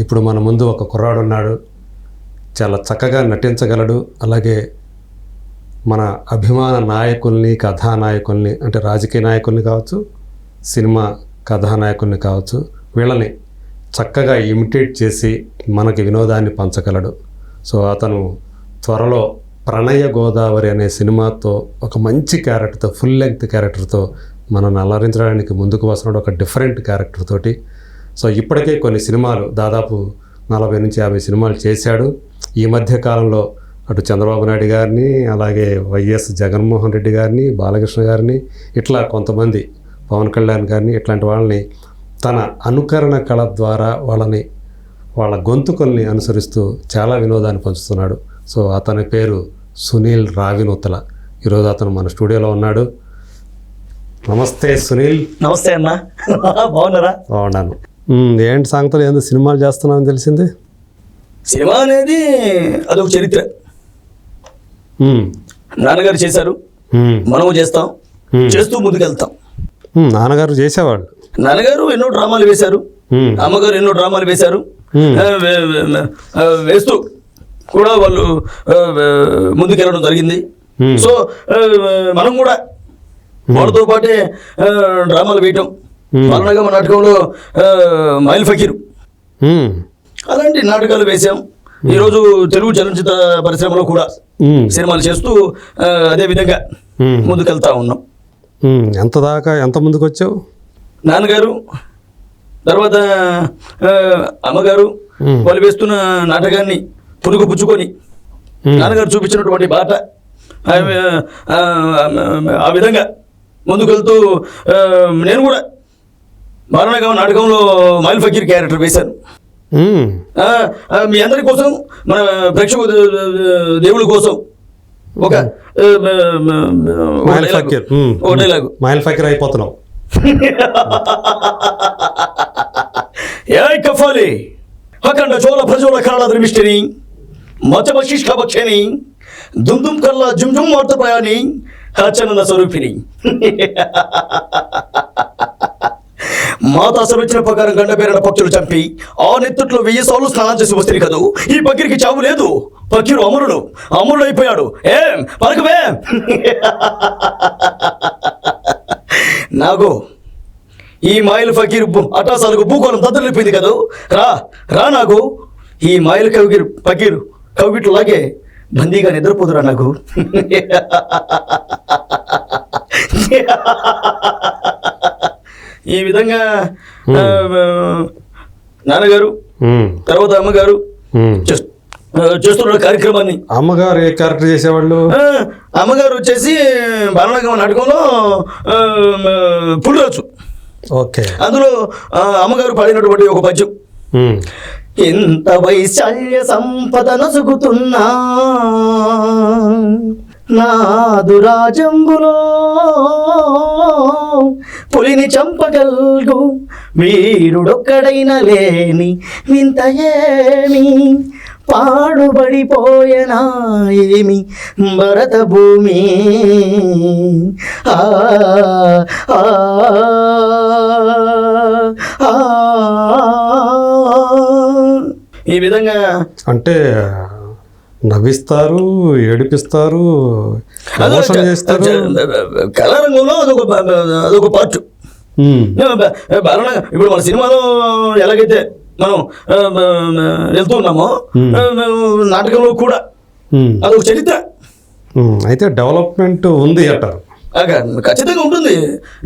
ఇప్పుడు మన ముందు ఒక కుర్రాడు ఉన్నాడు, చాలా చక్కగా నటించగలడు. అలాగే మన అభిమాన నాయకుల్ని, కథానాయకుల్ని, అంటే రాజకీయ నాయకుల్ని కావచ్చు, సినిమా కథానాయకుల్ని కావచ్చు, వీళ్ళని చక్కగా ఇమిటేట్ చేసి మనకి వినోదాన్ని పంచగలడు. సో అతను త్వరలో ప్రణయ గోదావరి అనే సినిమాతో ఒక మంచి క్యారెక్టర్తో, ఫుల్ లెంగ్త్ క్యారెక్టర్తో మనల్ని అలరించడానికి ముందుకు వస్తున్నాడు, ఒక డిఫరెంట్ క్యారెక్టర్ తోటి. సో ఇప్పటికే కొన్ని సినిమాలు దాదాపు 40 నుంచి 50 సినిమాలు చేశాడు. ఈ మధ్య కాలంలో అటు చంద్రబాబు నాయుడు గారిని, అలాగే వైఎస్ జగన్మోహన్ రెడ్డి గారిని, బాలకృష్ణ గారిని, ఇట్లా కొంతమంది, పవన్ కళ్యాణ్ గారిని, ఇట్లాంటి వాళ్ళని తన అనుకరణ కళ ద్వారా వాళ్ళ గొంతుకల్ని అనుసరిస్తూ చాలా వినోదాన్ని పంచుతున్నాడు. సో అతని పేరు సునీల్ రావినూతల. ఈరోజు అతను మన స్టూడియోలో ఉన్నాడు. నమస్తే సునీల్. నమస్తే అన్న, బాగున్నారా? బాగున్నాను. ఏంటి సంగతులు, ఏందో సినిమాలు చేస్తున్నావు తెలిసింది? సినిమా అనేది అదొక చరిత్ర. నాన్నగారు చేశారు, మనము చేస్తాం, చేస్తూ ముందుకెళ్తాం. నాన్నగారు చేసేవాళ్ళు. నాన్నగారు ఎన్నో డ్రామాలు వేశారు, అమ్మగారు ఎన్నో డ్రామాలు వేశారు. వేస్తూ కూడా వాళ్ళు ముందుకెళ్ళడం జరిగింది. సో మనం కూడా వాళ్ళతో పాటే డ్రామాలు వేయటం. పాలనగమ నాటకంలో మైల్ ఫకీరు, అలాంటి నాటకాలు వేశాం. ఈరోజు తెలుగు చలనచిత్ర పరిశ్రమలో కూడా సినిమాలు చేస్తూ అదే విధంగా ముందుకెళ్తా ఉన్నాం. ఎంత ముందుకు వచ్చావు? నాన్నగారు తర్వాత అమ్మగారు వాళ్ళు వేస్తున్న నాటకాన్ని పురుగు పుచ్చుకొని నాన్నగారు చూపించినటువంటి బాట ఆ విధంగా ముందుకెళ్తూ నేను కూడా మారణగమ నాటకంలో మైల్ ఫకీర్ క్యారెక్టర్ వేశాను. మీ అందరి కోసం, మన ప్రేక్షకు దేవుడి కోసం ఒక డైలాగు. మైల్ ఫకీర్ అయిపోతున్నావు. ఏ కఫాలి అఖండ చోళ ప్రజోళ కళ ద్రమిష్టిని మచమశిష్ట భక్షిని దుమ్దుం కల్లా జుంజుం వార్తప్రయాణి హచనన స్వరూపిణి. మాతా సర్వచన ప్రకారం గండ పేరిన పక్షులు చంపి ఆ నెత్తుట్లో 1000 సార్లు స్నానం చేసి వస్తే కదూ ఈ పకీర్కి చావు లేదు. పకీరు అమరుడు అయిపోయాడు. ఏం పలకవే నాకు ఈ మాయిల్ ఫకీర్ అటాసాలకు భూగోళం దద్దరిపోయింది కదూ. రా నాకు ఈ మాయిల్ ఫకీర్ కవిట్లాగే బందీగా నిద్రపోదురా నాకు. ఈ విధంగా నాన్నగారు తర్వాత అమ్మగారు చేస్తున్న కార్యక్రమాన్ని. అమ్మగారు ఏ క్యారెక్టర్ చేసేవాళ్ళు? అమ్మగారు వచ్చేసి బాలనగమ నాటకంలో పులిరాజు. ఓకే. అందులో అమ్మగారు పాడినటువంటి ఒక పద్యం. ఎంత వైశాల్య సంపద నసుగుతున్నా నాదు రాజంబులో పులిని చంపగల్గు వీరుడొక్కడైన లేని వింత ఏమి పాడుబడిపోయనా ఏమి భరత భూమి. ఈ విధంగా అంటే నవ్విస్తారు, ఏడిపిస్తారు, చేస్తారు. కళారంగంలో అదొక పార్ట్. ఇప్పుడు మన సినిమాలో ఎలాగైతే మనం వెళ్తున్నామో నాటకంలో కూడా అదొక చరిత్ర. అయితే డెవలప్మెంట్ ఉంది అంటారు. ఖచ్చితంగా ఉంటుంది.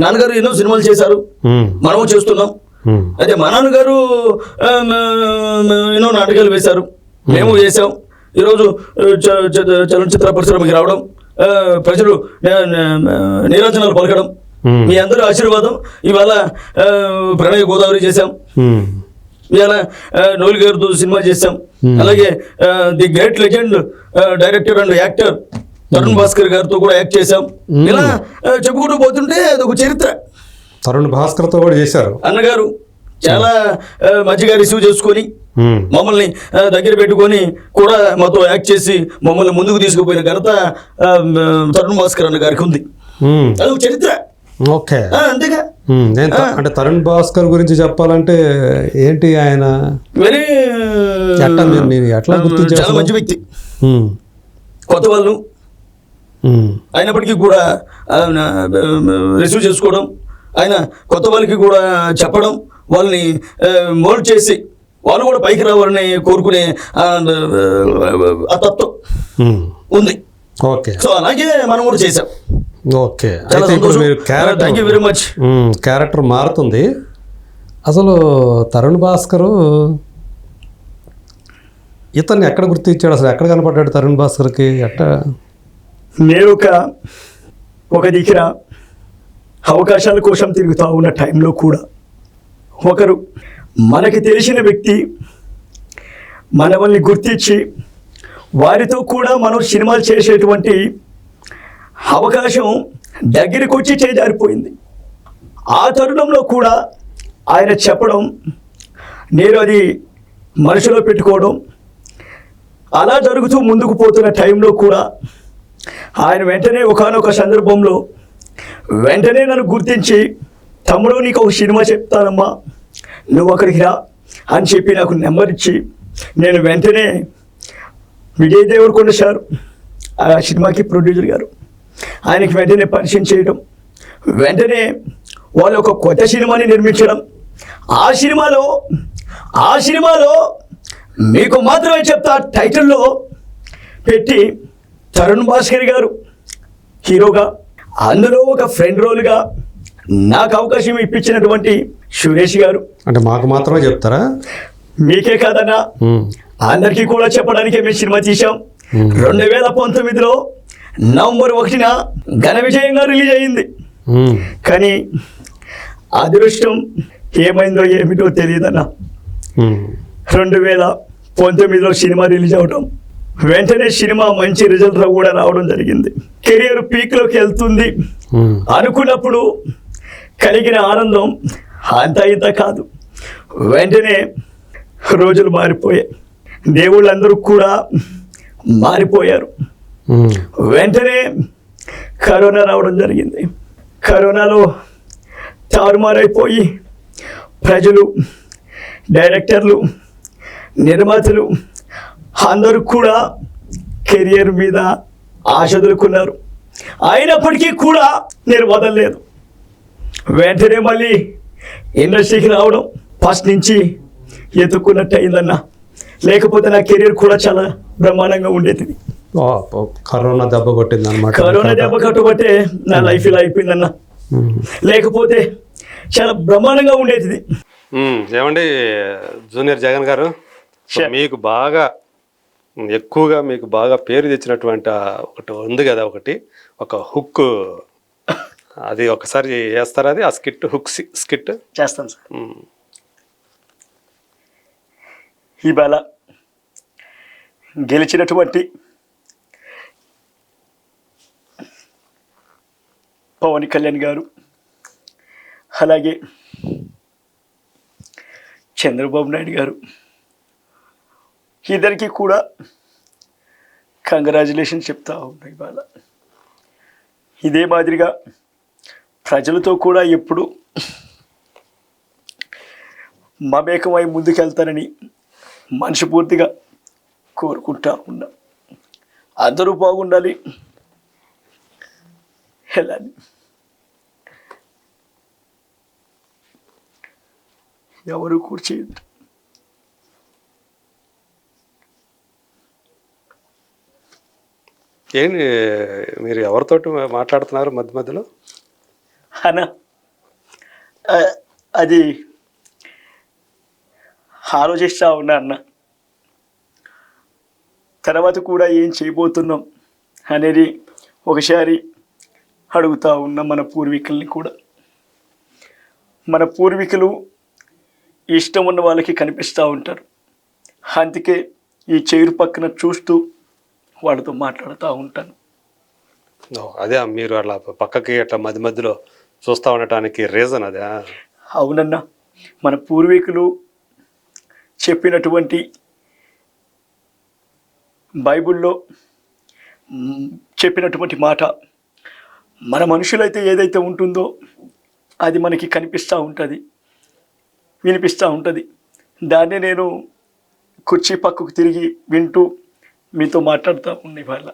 నాన్నగారు ఎన్నో సినిమాలు చేశారు, మనము చేస్తున్నాం. అయితే మా నాన్నగారు ఎన్నో నాటకాలు వేశారు, మేము చేసాం. ఈరోజు చలనచిత్ర పరిశ్రమకి రావడం, ప్రజలు నీరాజనాలు పలకడం, మీ అందరూ ఆశీర్వాదం. ఇవాళ ప్రణయ గోదావరి చేశాం, ఇవాళ నోలి గారితో సినిమా చేశాం. అలాగే the great legend director and actor Tarun Bhaskar గారితో కూడా యాక్ట్ చేశాం. ఇలా చెప్పుకుంటూ పోతుంటే అదొక చరిత్ర. తరుణ్ భాస్కర్తో కూడా చేశారు. అన్నగారు చాలా మంచిగా రిసీవ్ చేసుకొని మమ్మల్ని దగ్గర పెట్టుకొని కూడా మాతో యాక్ట్ చేసి మమ్మల్ని ముందుకు తీసుకుపోయిన ఘనత తరుణ్ భాస్కర్ అన్న గారికి ఉంది. అదొక చరిత్ర. ఓకే, అంతేగా. అంటే తరుణ్ భాస్కర్ గురించి చెప్పాలంటే ఏంటి ఆయన వెరీ మీరు ఎట్లా గుర్తించారు చాలా అసలు? మంచి వ్యక్తి, ఉమ్, కొత్త వాళ్ళు ఉమ్, అయినప్పటికీ కూడా రిసీవ్ చేసుకోవడం, ఆయన కొత్త వాళ్ళకి కూడా చెప్పడం, వాళ్ళని మోల్డ్ చేసి వాళ్ళు కూడా పైకి రావాలని కోరుకునే ఆ తత్వం ఉమ్. ఉంది. ఓకే సో అలాగే మనం కూడా చేసాం. ఓకే చాలా అయితే ఇప్పుడు సంతోషం. మీరు thank you very much. Character మారుతుంది. అసలు తరుణ్ భాస్కర్ ఇతన్ని ఎక్కడ గుర్తించాడు, అసలు ఎక్కడ కనపడ్డాడు తరుణ్ భాస్కర్కి? నేను ఒక దిక్కున అవకాశాల కోసం తిరుగుతూ ఉన్న టైంలో కూడా ఒకరు మనకి తెలిసిన వ్యక్తి మనల్ని గుర్తించి వారితో కూడా మనం సినిమాలు చేసేటువంటి అవకాశం దగ్గరికి వచ్చి చేజారిపోయింది. ఆ తరుణంలో కూడా ఆయన చెప్పడం, నేను అది మనసులో పెట్టుకోవడం, అలా జరుగుతూ ముందుకు పోతున్న టైంలో కూడా ఆయన వెంటనే ఒకానొక సందర్భంలో వెంటనే నన్ను గుర్తించి, తమ్ముడు నీకు ఒక సినిమా చెప్తానమ్మా, నువ్వు అక్కడికి రా అని చెప్పి నాకు నెంబర్ ఇచ్చి, నేను వెంటనే విజయ్ దేవరకొండ సార్ ఆ సినిమాకి ప్రొడ్యూసర్ గారు, ఆయనకి వెంటనే పరిచయం చేయడం, వెంటనే వాళ్ళు ఒక కొత్త సినిమాని నిర్మించడం, ఆ సినిమాలో మీకు మాత్రమే చెప్తా టైటిల్లో పెట్టి తరుణ్ భాస్కర్ గారు హీరోగా, అందులో ఒక ఫ్రెండ్ రోల్గా నాకు అవకాశం ఇప్పించినటువంటి సురేష్ గారు. అంటే మాకు మాత్రమే చెప్తారా? మీకే కాదన్నా అందరికీ కూడా చెప్పడానికే మేము సినిమా తీసాం. 2019లో నవంబర్ 1న ఘన విజయంగా రిలీజ్ అయింది. కానీ అదృష్టం ఏమైందో ఏమిటో తెలియదన్నా. 2019లో సినిమా రిలీజ్ అవడం, వెంటనే సినిమా మంచి రిజల్ట్ కూడా రావడం జరిగింది. కెరియర్ పీక్లోకి వెళ్తుంది అనుకున్నప్పుడు కలిగిన ఆనందం అంత ఇంత కాదు. వెంటనే రోజులు మారిపోయాయి, దేవుళ్ళందరూ కూడా మారిపోయారు. వెంటనే కరోనా రావడం జరిగింది. కరోనాలో తారుమారైపోయి ప్రజలు, డైరెక్టర్లు, నిర్మాతలు అందరూ కూడా కెరియర్ మీద ఆశ వదులుకున్నారు. అయినప్పటికీ కూడా నేను వదలలేదు. వెంటనే మళ్ళీ ఇండస్ట్రీకి రావడం ఫస్ట్ నుంచి ఎత్తుకున్నట్టు అయిందన్న. లేకపోతే నా కెరీర్ కూడా చాలా బ్రహ్మాండంగా ఉండేది. కరోనా దెబ్బ కొట్టింది అనమాట. కరోనా దెబ్బ కట్టుబట్టే నా లైఫ్ ఇలా అయిపోయిందన్న. లేకపోతే చాలా బ్రహ్మాండంగా ఉండేది. ఏమండి జూనియర్ జగన్ గారు, మీకు బాగా ఎక్కువగా మీకు బాగా పేరు తెచ్చినటువంటి ఒకటి ఉంది కదా, ఒక హుక్, అది ఒకసారి చేస్తారా? అది ఆ స్కిట్, హుక్ స్కిట్ చేస్తాను సార్. ఇవాళ గెలిచినటువంటి పవన్ కళ్యాణ్ గారు, అలాగే చంద్రబాబు నాయుడు గారు, ఇద్దరికి కూడా కంగ్రాచులేషన్ చెప్తా ఉన్నా. ఇవాళ ఇదే మాదిరిగా ప్రజలతో కూడా ఎప్పుడు మమేకమై ముందుకెళ్తానని మనస్ఫూర్తిగా కోరుకుంటా ఉన్నా. అందరూ బాగుండాలి, వెళ్ళాలి. ఎవరు కూర్చేయద్దు. ఏంటి మీరు ఎవరితోటి మాట్లాడుతున్నారు మధ్య మధ్యలో? అన్న అది ఆలోచిస్తూ ఉన్నా అన్న. తర్వాత కూడా ఏం చేయబోతున్నాం అనేది ఒకసారి అడుగుతూ ఉన్నాం మన పూర్వీకుల్ని కూడా. మన పూర్వీకులు ఇష్టం ఉన్న వాళ్ళకి కనిపిస్తూ ఉంటారు. అందుకే ఈ చైరు పక్కన చూస్తూ వాళ్ళతో మాట్లాడుతూ ఉంటాను. అదే మీరు అట్లా పక్కకి అట్లా మధ్య మధ్యలో చూస్తూ ఉండటానికి రీజన్ అదే? అవునన్నా, మన పూర్వీకులు చెప్పినటువంటి బైబిల్లో చెప్పినటువంటి మాట మన మనుషులైతే ఏదైతే ఉంటుందో అది మనకి కనిపిస్తూ ఉంటుంది, వినిపిస్తూ ఉంటుంది. దాన్ని నేను కుర్చీ పక్కకు తిరిగి వింటూ మీతో మాట్లాడుతూ ఉన్న ఇవాళ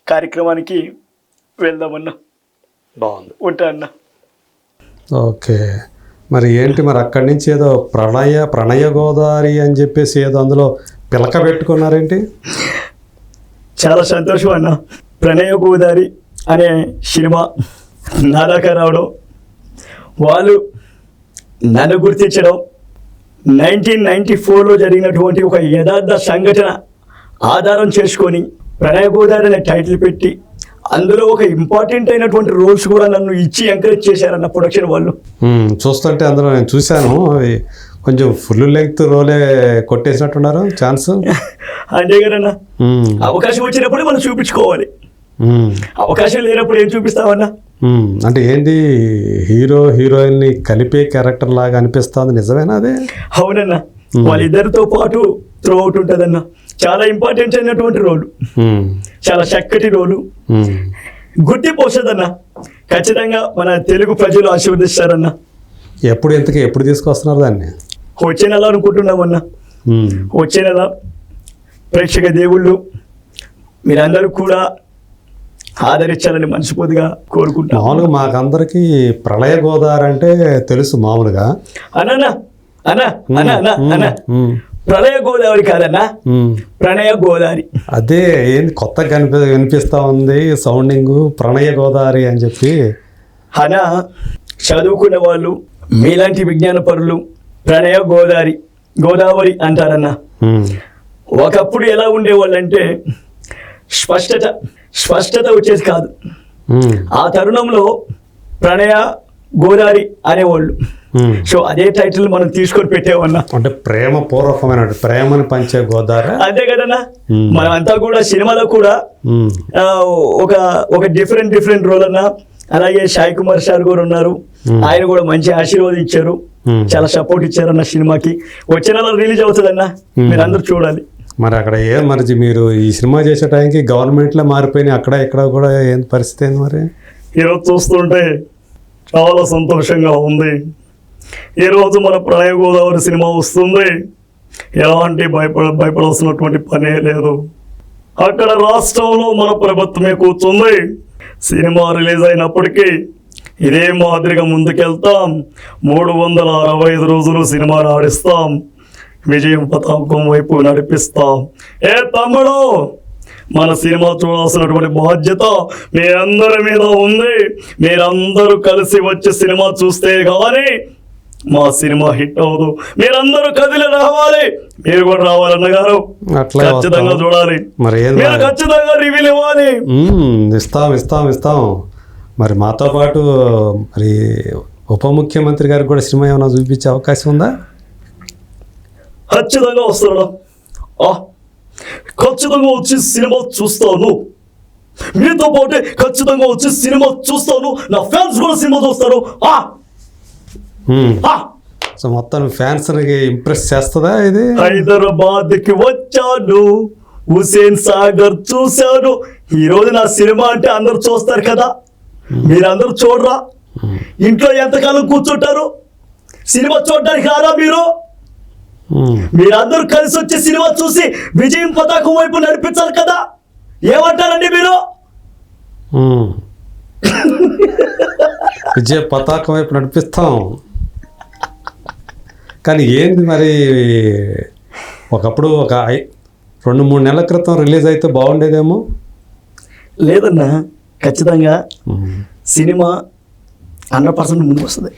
కార్యక్రమానికి వెళ్దామన్నా. బాగుంది. ఉంటా అన్న. ఓకే, మరి ఏంటి మరి అక్కడి నుంచి ఏదో ప్రణయ గోదావరి అని చెప్పేసి ఏదో అందులో పిలక పెట్టుకున్నారేంటి? చాలా సంతోషం అన్న. ప్రణయ గోదావరి అనే సినిమా నా దాకా రావడం, వాళ్ళు నన్ను గుర్తించడం, 1994లో జరిగినటువంటి ఒక యథార్థ సంఘటన ఆధారం చేసుకొని ప్రణయ గోదావరి అనే టైటిల్ పెట్టి అందులో ఒక ఇంపార్టెంట్ అయినటువంటి రోల్స్ కూడా నన్ను ఇచ్చి ఎంకరేజ్ చేశారన్న ప్రొడక్షన్ వాళ్ళు. చూస్తుంటే అందులో నేను చూశాను, అవి కొంచెం ఫుల్ లెంగ్త్ రోలే కొట్టేసినట్టున్నారు ఛాన్స్. అంతే కదన్నా, అవకాశం వచ్చినప్పుడు మనం చూపించుకోవాలి. అవకాశం లేనప్పుడు ఏం చూపిస్తామన్నా? అంటే ఏంటి, హీరోయిన్ని కలిపే క్యారెక్టర్ లాగా అనిపిస్తుంది, నిజమేనా అదే? అవునన్నా, వాళ్ళిద్దరితో పాటు త్రూ అవుట్ ఉంటుందన్న. చాలా ఇంపార్టెంట్ అయినటువంటి రోలు, చాలా చక్కటి రోలు, గుర్తింపు వస్తుందన్న. ఖచ్చితంగా మన తెలుగు ప్రజలు ఆశీర్వదిస్తారన్న. ఎప్పుడు తీసుకొస్తున్నారు దాన్ని? వచ్చే నెల అనుకుంటున్నామన్నా. వచ్చే నెల ప్రేక్షక దేవుళ్ళు మీరందరూ కూడా ఆదరించాలని మనస్ఫూర్తిగా కోరుకుంటాం. మామూలుగా మాకందరికి ప్రళయ గోదావరి అంటే తెలుసు మామూలుగా. అన్నా ప్రళయ గోదావరి కాదన్నా, ప్రణయ గోదావరి. అదే ఏంది కొత్తగా వినిపిస్తా ఉంది సౌండింగ్, ప్రణయ గోదావరి అని చెప్పి. అనా చదువుకున్న వాళ్ళు మీలాంటి విజ్ఞాన పరులు ప్రణయ గోదావరి అంటారన్నా. ఒకప్పుడు ఎలా ఉండేవాళ్ళు అంటే స్పష్టత వచ్చేది కాదు. ఆ తరుణంలో ప్రణయ గోదావరి అనేవాళ్ళు. సో అదే టైటిల్ మనం తీసుకొని పెట్టేవన్నా. అంటే ప్రేమ పూర్వకమైన ప్రేమను పంచే గోదావరి, అంతే కదన్నా. మనం అంతా కూడా సినిమాలో కూడా ఒక డిఫరెంట్ రోల్ అన్నా. అలాగే సాయి కుమార్ సార్ కూడా ఉన్నారు, ఆయన కూడా మంచి ఆశీర్వాదించారు, చాలా సపోర్ట్ ఇచ్చారన్న సినిమాకి. వచ్చే నెల రిలీజ్ అవుతుందన్నా, మీరు అందరూ చూడాలి. మరి అక్కడ మరి మీరు ఈ సినిమా చేసే టైంకి గవర్నమెంట్లో మారిపోయినాయి, అక్కడ ఇక్కడ కూడా ఏం పరిస్థితి ఏంది మరి? ఈరోజు చూస్తుంటే చాలా సంతోషంగా ఉంది. ఈరోజు మన ప్రణయ గోదావరి సినిమా వస్తుంది, ఎలాంటి భయపడాల్సినటువంటి పనే లేదు. అక్కడ రాష్ట్రంలో మన ప్రభుత్వమే కూర్చుంది. సినిమా రిలీజ్ అయినప్పటికీ ఇదే మాదిరిగా ముందుకెళ్తాం. 365 రోజులు సినిమా ఆడిస్తాం, విజయం పతాకం వైపు నడిపిస్తాం. తమ్ముడు, మన సినిమా చూడాల్సినటువంటి బాధ్యత మీ అందరి మీద ఉంది. మీరందరూ కలిసి వచ్చి సినిమా చూస్తే కానీ మా సినిమా హిట్ అవ్వదు. మీరందరూ కదిలి రావాలి. మీరు కూడా రావాలన్న గారు, ఖచ్చితంగా చూడాలి. మీరు ఖచ్చితంగా రివ్యూలు ఇవ్వాలి. ఇస్తాం. మరి మాతో పాటు మరి ఉప ముఖ్యమంత్రి గారికి కూడా సినిమా ఏమైనా చూపించే అవకాశం ఉందా? ఖచ్చితంగా వస్తున్నాడు. ఖచ్చితంగా వచ్చి సినిమా చూస్తాను. మీతో పాటే ఖచ్చితంగా వచ్చి సినిమా చూస్తాను. నా ఫ్యాన్స్ కూడా సినిమా చూస్తారు. సో మొత్తం ఫ్యాన్స్ ఇంప్రెస్ చేస్తుందా ఇది? హైదరాబాద్కి వచ్చాను, హుసేన్ సాగర్ చూశాను. ఈరోజు నా సినిమా అంటే అందరూ చూస్తారు కదా, మీరందరూ చూడరా? ఇంట్లో ఎంతకాలం కూర్చుంటారు? సినిమా చూడడానికి రారా మీరు? మీరందరూ కలిసి వచ్చే సినిమా చూసి విజయం పతాకం వైపు నడిపించాలి కదా. ఏమంటారండి మీరు? విజయ పతాకం వైపు నడిపిస్తాం. కానీ ఏంది మరి, ఒకప్పుడు ఒక 2-3 నెలల క్రితం రిలీజ్ అయితే బాగుండేదేమో. లేదన్నా, ఖచ్చితంగా సినిమా 100% ముందుకు వస్తుంది.